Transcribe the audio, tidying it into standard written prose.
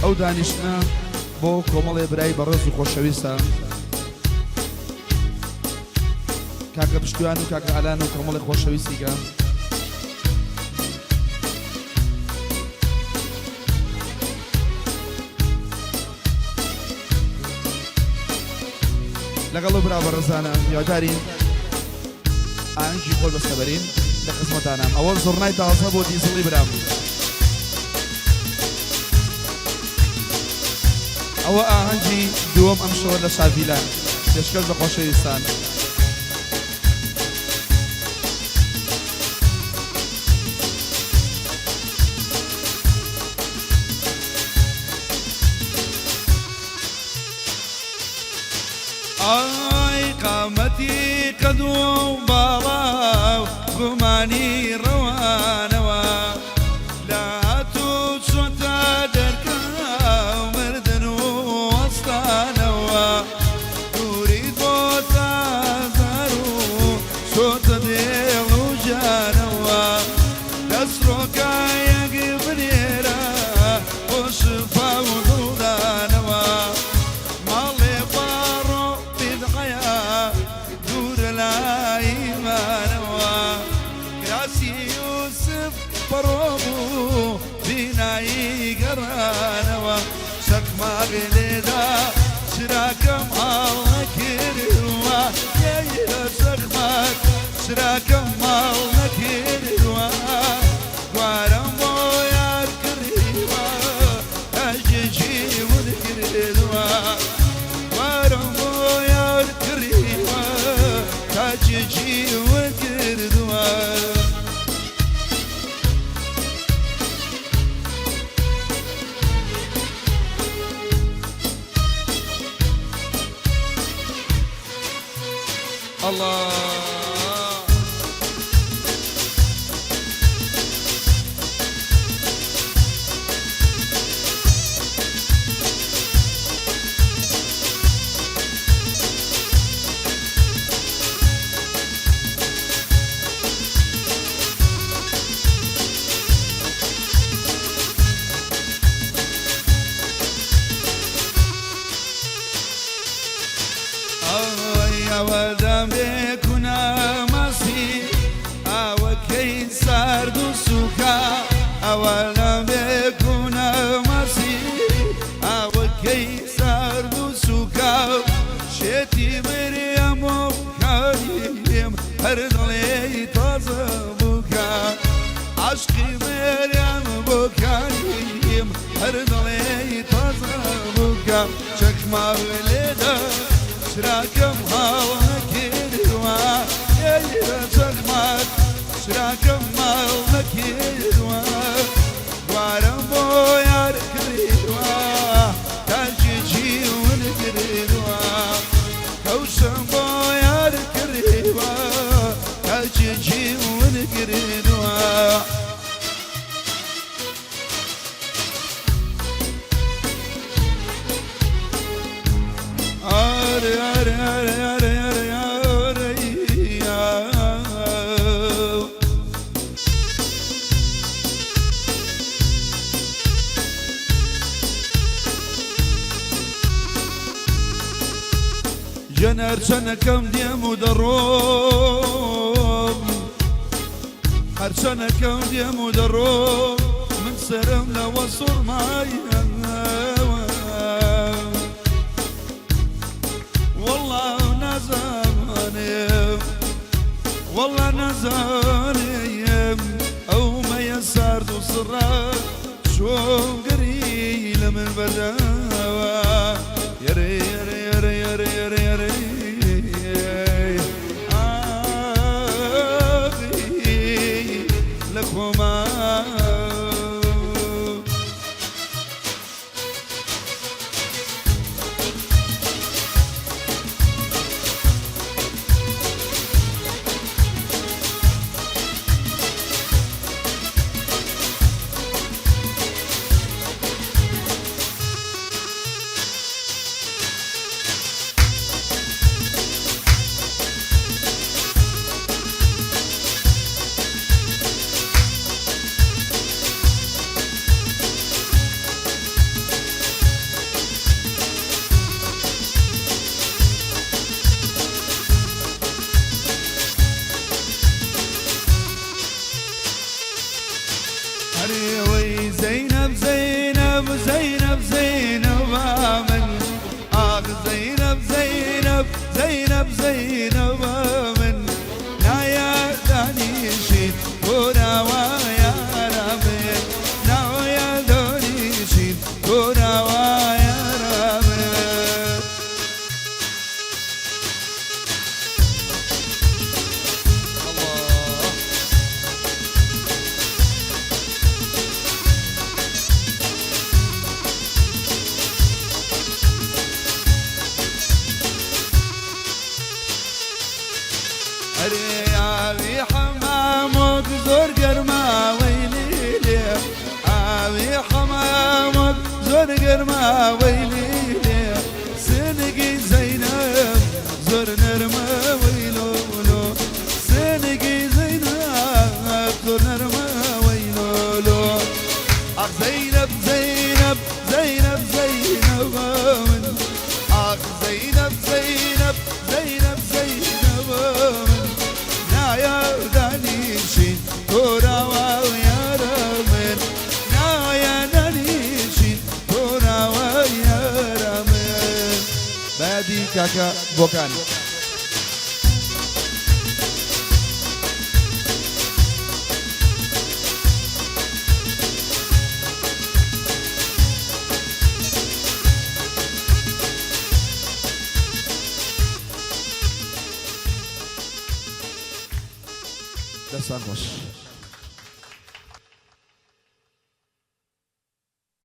ئەو دانیشتە بۆ کۆمەڵێ برای بەڕێز و خۆشەویستە کاکە پشتیوان و کاکە ئالان و کۆمەڵی خۆشەویستیکە لەگەڵ برا بەڕێزانە هیوادارین ئاهەنگی خۆی بەستەبەرین لە خزمەتانە ئەوە زۆرنای تازە بۆ دیزڵی برام ئەوە ئاهەنگی دووەم ئەم شەوە لە شاڤیلان پێشکەش بە خۆشەویستان ئای قامەتی قەد و باڵا و گومانی ڕەوانەوە لە هاتوو چۆتە دەرکە و مردن و وەستانەوە دووری بۆتە زار و چۆتە دێڵ و جانەوە دەستڕۆکایەک بنێرە بۆ شفا و دڵدانەوە ماڵێ باڕۆ بدعەیە دوورە لای مانەوە کراسی یوسف بەڕۆ بوو بینایی گەڕانەوە چەکماغی لێدا چراکەم هەڵ نەکردووە چەکماک چراکەم هەڵ نەکردووە گوارەم بۆ یار کردیوە ئەژێژی وەرگردووە گوارەم بۆ یار کردیوە ئەژێژی وەرگردووە الله ئەوەدەم بێکونا مەسی ئەوەکەی سارد و سوکا ئەوەدەم بێکونا مەسی ئەوەکەی سارد و سوکا شێتی بریەم و بکاریم هەر دڵێی تازە بووکە عاشقی بریەم بۆکاریم هەر دڵێی تازە بووکە چەکماغ لێدا شراكم هاو نكيدوا يا زغمات شراكم هاو نكيدوا وارم بو يار كريدوا تاجي ونكريدوا كوسم بو يار كريدوا تاجي ونكريدوا جنر سنكم ديم ودروم هر سنكم ديم ودروم من سرم لوصل معي والله نزاني والله نزاني او ما يسار دوسرا شو قريل من بداوى يري يري يري يري يري يري لكما تونا ويا رامي الله أبي حمامك زور قرما ويلي لي أبي حمامك زور قرما ويلي لي سنقي زينب زور نرمى ويلولو سنقي زينب زور نرمى ويلولو أخ زينب زينب زينب زينب أخ زينب زينب زينب زينب يا دانيشين تورا ويا رامن يا دانيشين تورا ويا رامن بادي كاكا بوكاني دستان باش